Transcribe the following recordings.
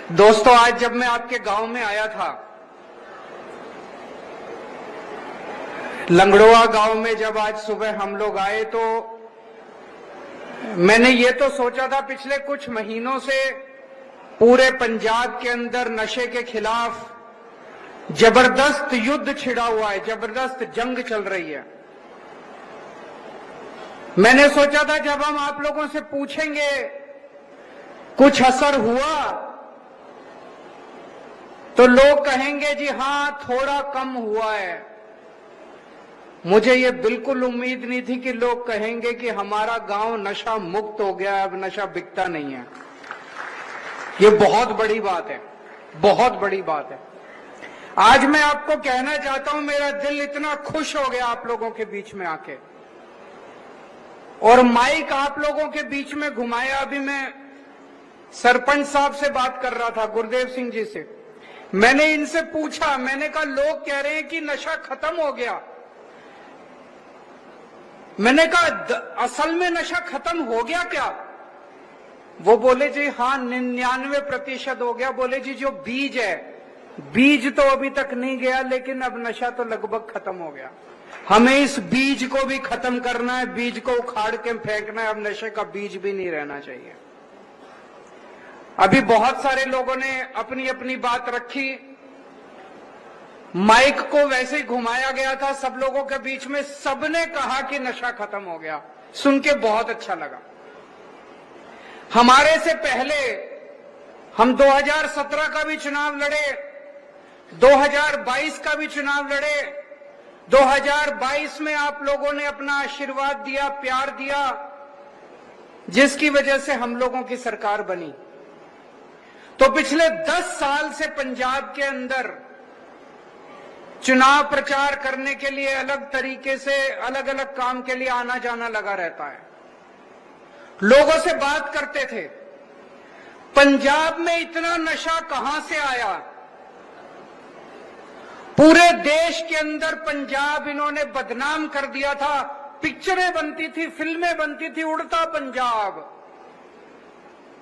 दोस्तों, आज जब मैं आपके गांव में आया था, लंगड़ोआ गांव में जब आज सुबह हम लोग आए, तो मैंने ये तो सोचा था पिछले कुछ महीनों से पूरे पंजाब के अंदर नशे के खिलाफ जबरदस्त युद्ध छिड़ा हुआ है, जबरदस्त जंग चल रही है। मैंने सोचा था जब हम आप लोगों से पूछेंगे कुछ असर हुआ, तो लोग कहेंगे जी हां थोड़ा कम हुआ है। मुझे ये बिल्कुल उम्मीद नहीं थी कि लोग कहेंगे कि हमारा गांव नशा मुक्त हो गया, अब नशा बिकता नहीं है। ये बहुत बड़ी बात है, बहुत बड़ी बात है। आज मैं आपको कहना चाहता हूं, मेरा दिल इतना खुश हो गया आप लोगों के बीच में आके, और माइक आप लोगों के बीच में घुमाया। अभी मैं सरपंच साहब से बात कर रहा था, गुरदेव सिंह जी से। मैंने इनसे पूछा, मैंने कहा लोग कह रहे हैं कि नशा खत्म हो गया। मैंने कहा असल में नशा खत्म हो गया क्या? वो बोले जी हाँ 99% हो गया। बोले जी जो बीज है, बीज तो अभी तक नहीं गया, लेकिन अब नशा तो लगभग खत्म हो गया। हमें इस बीज को भी खत्म करना है, बीज को उखाड़ के फेंकना है। अब नशे का बीज भी नहीं रहना चाहिए। अभी बहुत सारे लोगों ने अपनी अपनी बात रखी, माइक को वैसे ही घुमाया गया था सब लोगों के बीच में, सबने कहा कि नशा खत्म हो गया। सुन के बहुत अच्छा लगा। हमारे से पहले हम 2017 का भी चुनाव लड़े, 2022 का भी चुनाव लड़े। 2022 में आप लोगों ने अपना आशीर्वाद दिया, प्यार दिया, जिसकी वजह से हम लोगों की सरकार बनी। तो पिछले 10 साल से पंजाब के अंदर चुनाव प्रचार करने के लिए अलग तरीके से अलग अलग काम के लिए आना जाना लगा रहता है। लोगों से बात करते थे, पंजाब में इतना नशा कहां से आया? पूरे देश के अंदर पंजाब इन्होंने बदनाम कर दिया था। पिक्चरें बनती थी, फिल्में बनती थी, उड़ता पंजाब।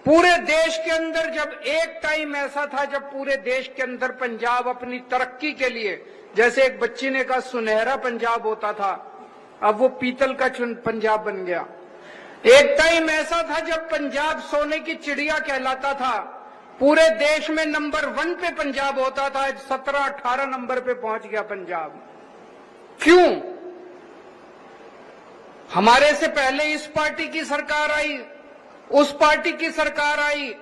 पूरे देश के अंदर जब एक टाइम ऐसा था जब पूरे देश के अंदर पंजाब अपनी तरक्की के लिए, जैसे एक बच्ची ने कहा सुनहरा पंजाब होता था, अब वो पीतल का पंजाब बन गया। एक टाइम ऐसा था जब पंजाब सोने की चिड़िया कहलाता था, पूरे देश में नंबर 1 पे पंजाब होता था। 17-18 नंबर पे पहुंच गया पंजाब। क्यों? हमारे से पहले इस पार्टी की सरकार आई, उस पार्टी की सरकार आई।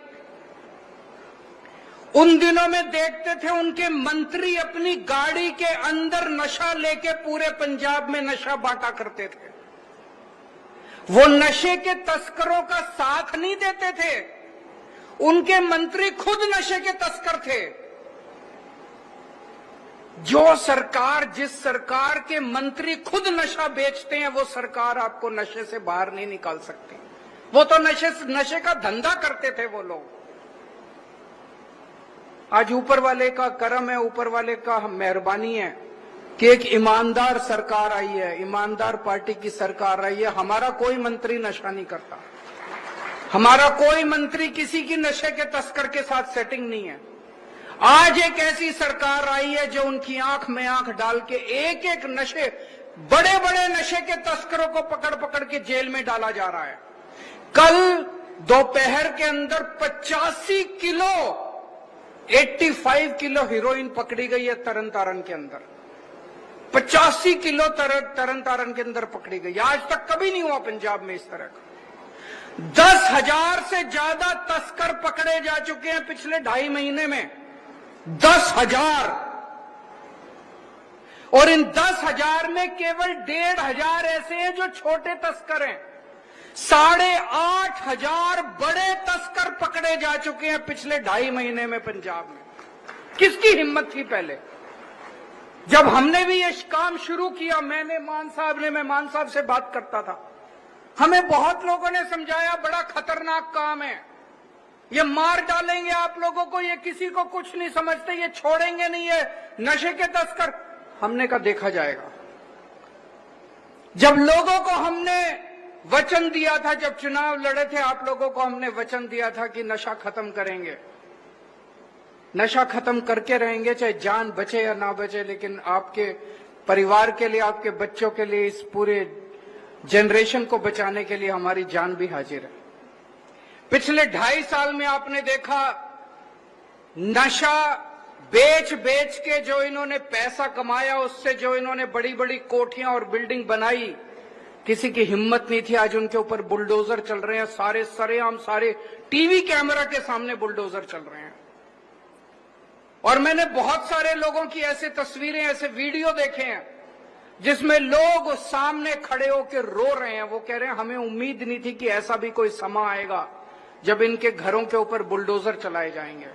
उन दिनों में देखते थे उनके मंत्री अपनी गाड़ी के अंदर नशा लेके पूरे पंजाब में नशा बांटा करते थे। वो नशे के तस्करों का साथ नहीं देते थे, उनके मंत्री खुद नशे के तस्कर थे। जो सरकार, जिस सरकार के मंत्री खुद नशा बेचते हैं, वो सरकार आपको नशे से बाहर नहीं निकाल सकती। वो तो नशे का धंधा करते थे वो लोग। आज ऊपर वाले का करम है, ऊपर वाले का मेहरबानी है कि एक ईमानदार सरकार आई है, ईमानदार पार्टी की सरकार आई है। हमारा कोई मंत्री नशा नहीं करता, हमारा कोई मंत्री किसी की नशे के तस्कर के साथ सेटिंग नहीं है। आज एक ऐसी सरकार आई है जो उनकी आंख में आंख डाल के एक एक नशे, बड़े बड़े नशे के तस्करों को पकड़ पकड़ के जेल में डाला जा रहा है। कल दोपहर के अंदर 85 किलो 85 किलो हीरोइन पकड़ी गई है तरन तारण के अंदर। 85 किलो तरन तारण के अंदर पकड़ी गई। आज तक कभी नहीं हुआ पंजाब में इस तरह का। 10,000 से ज्यादा तस्कर पकड़े जा चुके हैं पिछले 2.5 महीने में। 10,000। और इन 10,000 में केवल 1,500 ऐसे हैं जो छोटे तस्कर हैं। 8,500 बड़े तस्कर पकड़े जा चुके हैं पिछले 2.5 महीने में पंजाब में। किसकी हिम्मत थी पहले? जब हमने भी ये काम शुरू किया, मैं मान साहब से बात करता था, हमें बहुत लोगों ने समझाया बड़ा खतरनाक काम है, ये मार डालेंगे आप लोगों को, ये किसी को कुछ नहीं समझते, ये छोड़ेंगे नहीं, ये नशे के तस्कर। हमने कहा देखा जाएगा। जब लोगों को हमने वचन दिया था, जब चुनाव लड़े थे, आप लोगों को हमने वचन दिया था कि नशा खत्म करेंगे, नशा खत्म करके रहेंगे, चाहे जान बचे या ना बचे, लेकिन आपके परिवार के लिए, आपके बच्चों के लिए, इस पूरे जनरेशन को बचाने के लिए हमारी जान भी हाजिर है। पिछले 2.5 साल में आपने देखा नशा बेच बेच के जो इन्होंने पैसा कमाया, उससे जो इन्होंने बड़ी बड़ी कोठियां और बिल्डिंग बनाई, किसी की हिम्मत नहीं थी। आज उनके ऊपर बुलडोजर चल रहे हैं, सारे सरेआम, सारे टीवी कैमरा के सामने बुलडोजर चल रहे हैं। और मैंने बहुत सारे लोगों की ऐसे तस्वीरें, ऐसे वीडियो देखे हैं जिसमें लोग सामने खड़े होकर रो रहे हैं। वो कह रहे हैं हमें उम्मीद नहीं थी कि ऐसा भी कोई समा आएगा जब इनके घरों के ऊपर बुलडोजर चलाए जाएंगे।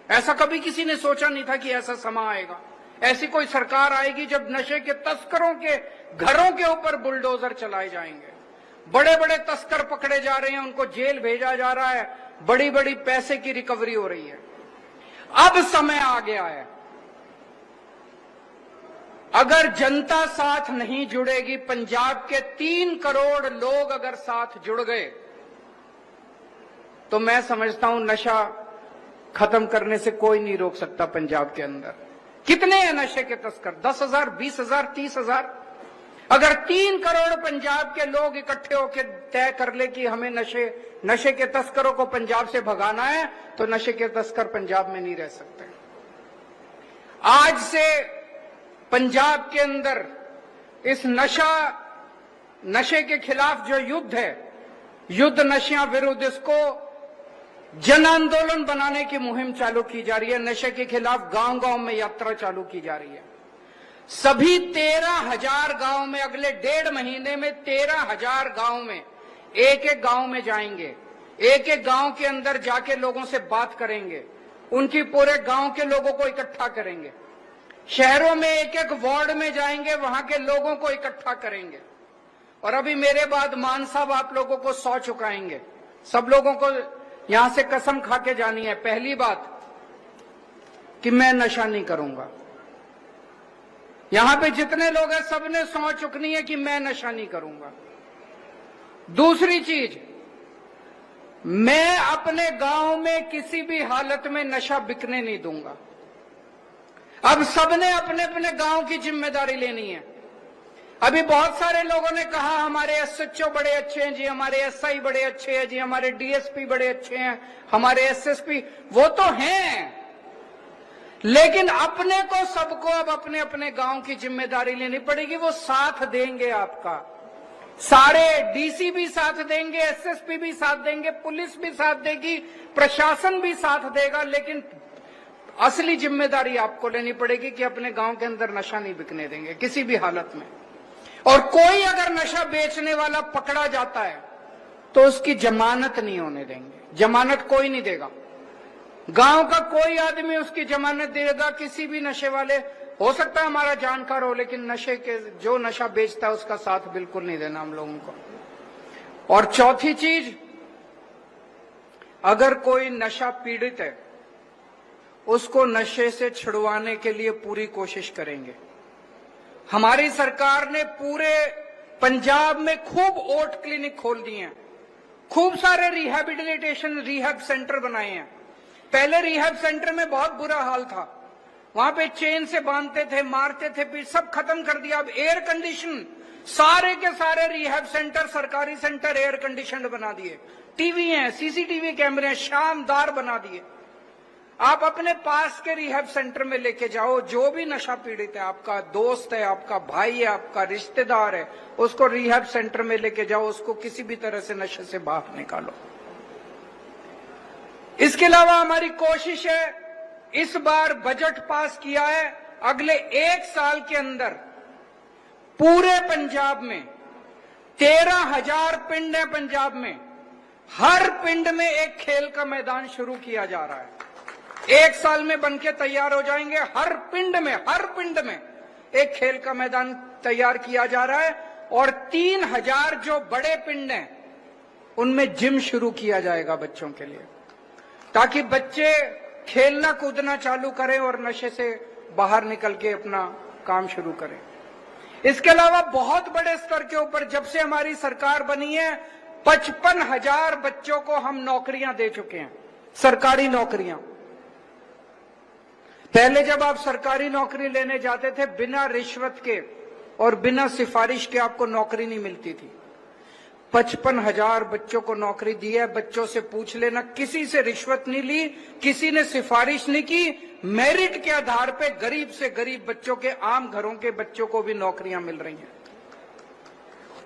ऐसा कभी किसी ने सोचा नहीं था कि ऐसा समा आएगा, ऐसी कोई सरकार आएगी जब नशे के तस्करों के घरों के ऊपर बुलडोजर चलाए जाएंगे। बड़े बड़े तस्कर पकड़े जा रहे हैं, उनको जेल भेजा जा रहा है, बड़ी बड़ी पैसे की रिकवरी हो रही है। अब समय आ गया है, अगर जनता साथ नहीं जुड़ेगी, पंजाब के 3 करोड़ लोग अगर साथ जुड़ गए, तो मैं समझता हूं नशा खत्म करने से कोई नहीं रोक सकता। पंजाब के अंदर कितने हैं नशे के तस्कर? 10,000, 20,000, 30,000? अगर 3 करोड़ पंजाब के लोग इकट्ठे होकर तय कर ले कि हमें नशे के तस्करों को पंजाब से भगाना है, तो नशे के तस्कर पंजाब में नहीं रह सकते। आज से पंजाब के अंदर इस नशे के खिलाफ जो युद्ध है, युद्ध नशिया विरुद्ध, इसको जन आंदोलन बनाने की मुहिम चालू की जा रही है। नशे के खिलाफ गांव गांव में यात्रा चालू की जा रही है। सभी 13,000 गांव में अगले 1.5 महीने में 13,000 गांव में एक एक गांव में जाएंगे, एक एक गांव के अंदर जाके लोगों से बात करेंगे, उनकी पूरे गांव के लोगों को इकट्ठा करेंगे। शहरों में एक एक वार्ड में जाएंगे, वहां के लोगों को इकट्ठा करेंगे। और अभी मेरे बाद मान साहब आप लोगों को 100 चुकाएंगे। सब लोगों को यहां से कसम खा के जानी है, पहली बात कि मैं नशा नहीं करूंगा। यहां पे जितने लोग हैं सबने 100 चुकनी है कि मैं नशा नहीं करूंगा। दूसरी चीज, मैं अपने गांव में किसी भी हालत में नशा बिकने नहीं दूंगा। अब सबने अपने अपने गांव की जिम्मेदारी लेनी है। अभी बहुत सारे लोगों ने कहा हमारे एसएचओ बड़े अच्छे हैं जी, हमारे एसआई बड़े अच्छे हैं जी, हमारे डीएसपी बड़े अच्छे हैं, हमारे एसएसपी, वो तो हैं, लेकिन अपने को सबको अब अपने अपने गांव की जिम्मेदारी लेनी पड़ेगी। वो साथ देंगे आपका, सारे डीसी भी साथ देंगे, एसएसपी भी साथ देंगे, पुलिस भी साथ देगी, प्रशासन भी साथ देगा, लेकिन असली जिम्मेदारी आपको लेनी पड़ेगी कि अपने गांव के अंदर नशा नहीं बिकने देंगे किसी भी हालत में। और कोई अगर नशा बेचने वाला पकड़ा जाता है तो उसकी जमानत नहीं होने देंगे। जमानत कोई नहीं देगा, गांव का कोई आदमी उसकी जमानत देगा किसी भी नशे वाले, हो सकता है हमारा जानकार हो, लेकिन नशे के जो नशा बेचता है उसका साथ बिल्कुल नहीं देना हम लोगों को। और चौथी चीज, अगर कोई नशा पीड़ित है उसको नशे से छुड़वाने के लिए पूरी कोशिश करेंगे। हमारी सरकार ने पूरे पंजाब में खूब ओट क्लिनिक खोल दिए हैं, खूब सारे रिहैब सेंटर बनाए हैं। पहले रिहैब सेंटर में बहुत बुरा हाल था, वहां पे चेन से बांधते थे, मारते थे, सब खत्म कर दिया। अब एयर कंडीशन, सारे के सारे रिहैब सेंटर, सरकारी सेंटर एयर कंडीशन बना दिए, टीवी हैं, सीसीटीवी कैमरे हैं, शानदार बना दिए। आप अपने पास के रिहैब सेंटर में लेके जाओ, जो भी नशा पीड़ित है, आपका दोस्त है, आपका भाई है, आपका रिश्तेदार है, उसको रिहैब सेंटर में लेके जाओ, उसको किसी भी तरह से नशे से बाहर निकालो। इसके अलावा हमारी कोशिश है, इस बार बजट पास किया है, अगले 1 साल के अंदर पूरे पंजाब में 13,000 पिंड है पंजाब में, हर पिंड में एक खेल का मैदान शुरू किया जा रहा है। 1 साल में बनके तैयार हो जाएंगे, हर पिंड में एक खेल का मैदान तैयार किया जा रहा है। और 3,000 जो बड़े पिंड हैं उनमें जिम शुरू किया जाएगा बच्चों के लिए, ताकि बच्चे खेलना कूदना चालू करें और नशे से बाहर निकल के अपना काम शुरू करें। इसके अलावा बहुत बड़े स्तर के ऊपर जब से हमारी सरकार बनी है 55,000 बच्चों को हम नौकरियां दे चुके हैं, सरकारी नौकरियां। पहले जब आप सरकारी नौकरी लेने जाते थे, बिना रिश्वत के और बिना सिफारिश के आपको नौकरी नहीं मिलती थी। 55,000 बच्चों को नौकरी दी है। बच्चों से पूछ लेना, किसी से रिश्वत नहीं ली, किसी ने सिफारिश नहीं की। मेरिट के आधार पे गरीब से गरीब बच्चों के, आम घरों के बच्चों को भी नौकरियां मिल रही हैं।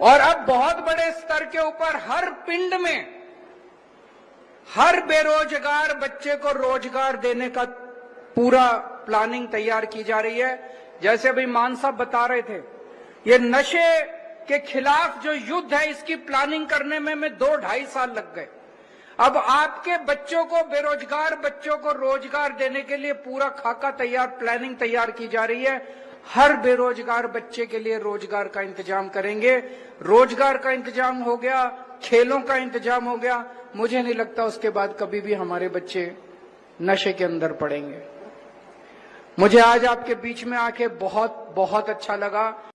और अब बहुत बड़े स्तर के ऊपर हर पिंड में हर बेरोजगार बच्चे को रोजगार देने का पूरा प्लानिंग तैयार की जा रही है। जैसे अभी मान साहब बता रहे थे, ये नशे के खिलाफ जो युद्ध है, इसकी प्लानिंग करने में 2-2.5 साल लग गए। अब आपके बच्चों को, बेरोजगार बच्चों को रोजगार देने के लिए पूरा खाका तैयार, प्लानिंग तैयार की जा रही है। हर बेरोजगार बच्चे के लिए रोजगार का इंतजाम करेंगे। रोजगार का इंतजाम हो गया, खेलों का इंतजाम हो गया, मुझे नहीं लगता उसके बाद कभी भी हमारे बच्चे नशे के अंदर पड़ेंगे। मुझे आज आपके बीच में आके बहुत बहुत अच्छा लगा।